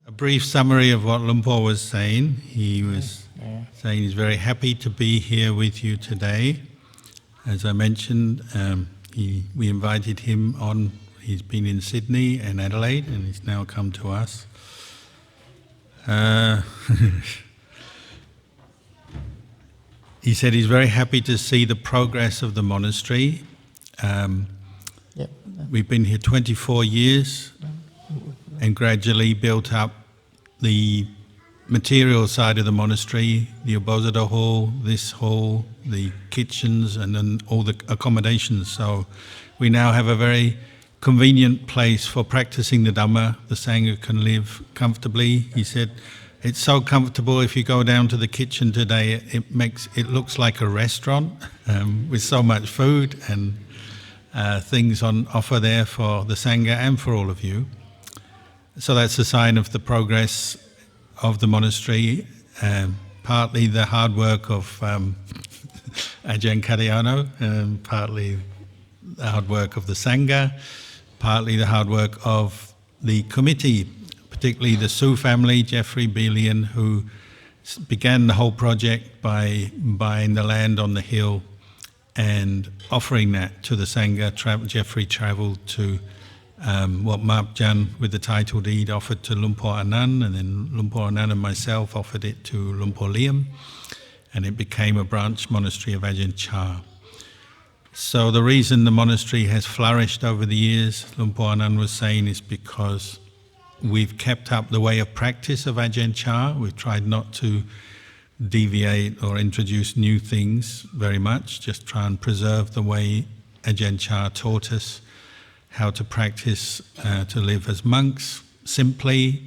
A brief summary of what Luang Por was saying. He was saying he's very happy to be here with you today. As I mentioned, we invited him on. He's been in Sydney and Adelaide, and he's now come to us. He said he's very happy to see the progress of the monastery. We've been here 24 years and gradually built up the material side of the monastery, the Abozada hall, this hall, the kitchens, and then all the accommodations. So we now have a very convenient place for practicing the Dhamma. The Sangha can live comfortably. He said it's so comfortable. If you go down to the kitchen today, it looks like a restaurant with so much food and things on offer there for the Sangha and for all of you. So that's a sign of the progress of the monastery, partly the hard work of Ajahn Kalyano, partly the hard work of the Sangha, partly the hard work of the committee, particularly the Su family, Jeffrey Belian, who began the whole project by buying the land on the hill and offering that to the Sangha. Jeffrey travelled to what Mapjan with the title deed offered to Luang Por Anan, and then Luang Por Anan and myself offered it to Luang Por Liam, and it became a branch monastery of Ajahn Chah. So the reason the monastery has flourished over the years, Luang Por Anan was saying, is because we've kept up the way of practice of Ajahn Chah. We've tried not to deviate or introduce new things very much, just try and preserve the way Ajahn Chah taught us how to practice to live as monks, simply,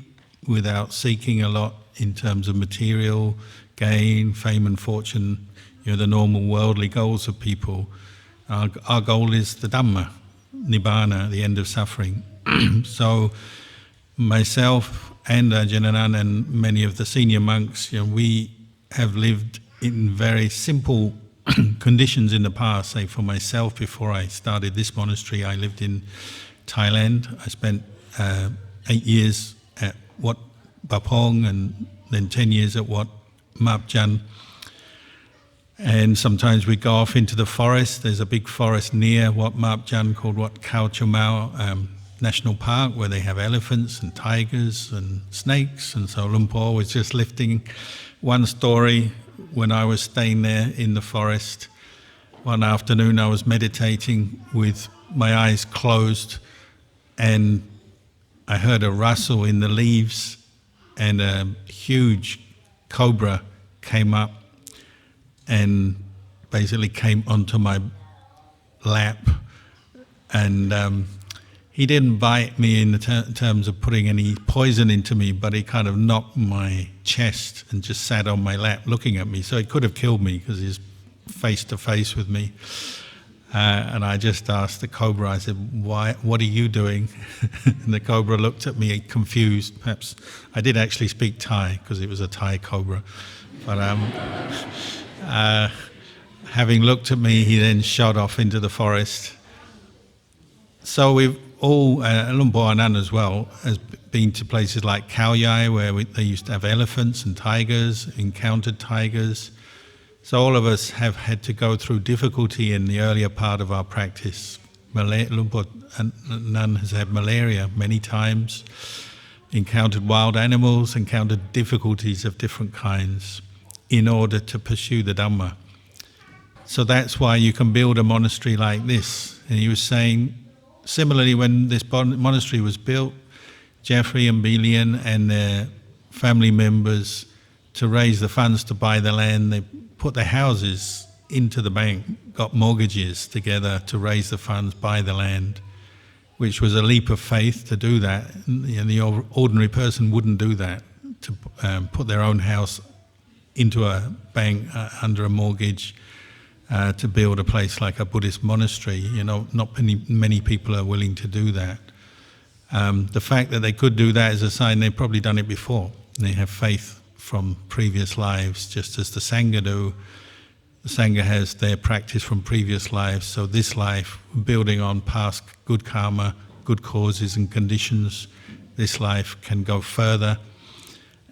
without seeking a lot in terms of material gain, fame and fortune, the normal worldly goals of people. Our goal is the Dhamma, Nibbana, the end of suffering. So myself and Ajahn Anan and many of the senior monks, we have lived in very simple conditions in the past. Say for myself, before I started this monastery, I lived in Thailand. I spent 8 years at Wat Bapong and then 10 years at Wat Mapjan. And sometimes we go off into the forest. There's a big forest near Wat Mapjan called Wat Khao Chumao National Park, where they have elephants and tigers and snakes. And so Luang Por was just lifting one story. When I was staying there in the forest, one afternoon I was meditating with my eyes closed, and I heard a rustle in the leaves, and a huge cobra came up and basically came onto my lap, and he didn't bite me in the terms of putting any poison into me, but he kind of knocked my chest and just sat on my lap looking at me. So he could have killed me because he's face to face with me. And I just asked the cobra, I said, what are you doing? And the cobra looked at me confused. Perhaps I did actually speak Thai because it was a Thai cobra. But having looked at me, he then shot off into the forest. So we've all, Luang Por Anan as well, has been to places like Khao Yai, where they used to have elephants and tigers, encountered tigers. So all of us have had to go through difficulty in the earlier part of our practice. Luang Por Anan has had malaria many times, encountered wild animals, encountered difficulties of different kinds in order to pursue the Dhamma. So that's why you can build a monastery like this. And he was saying, similarly, when this monastery was built, Jeffrey and Belian and their family members, to raise the funds to buy the land, they put their houses into the bank, got mortgages together to raise the funds, buy the land, which was a leap of faith to do that. The ordinary person wouldn't do that, to put their own house into a bank under a mortgage. To build a place like a Buddhist monastery, not many people are willing to do that. The fact that they could do that is a sign they've probably done it before. They have faith from previous lives, just as the Sangha do. The Sangha has their practice from previous lives, so this life, building on past good karma, good causes and conditions, this life can go further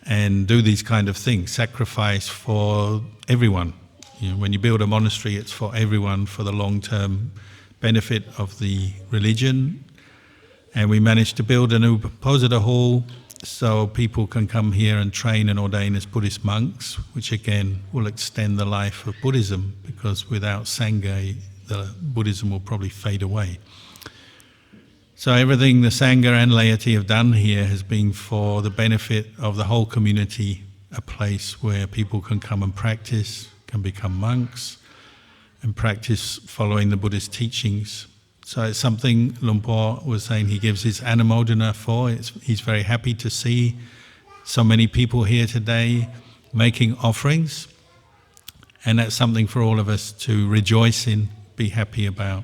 and do these kind of things, sacrifice for everyone. You know, when you build a monastery, it's for everyone, for the long-term benefit of the religion. And we managed to build an Uposatha hall so people can come here and train and ordain as Buddhist monks, which again will extend the life of Buddhism, because without Sangha, the Buddhism will probably fade away. So everything the Sangha and laity have done here has been for the benefit of the whole community, a place where people can come and practice, can become monks, and practice following the Buddhist teachings. So it's something Luang Por was saying he gives his Anumodanā for. He's very happy to see so many people here today making offerings, and that's something for all of us to rejoice in, be happy about.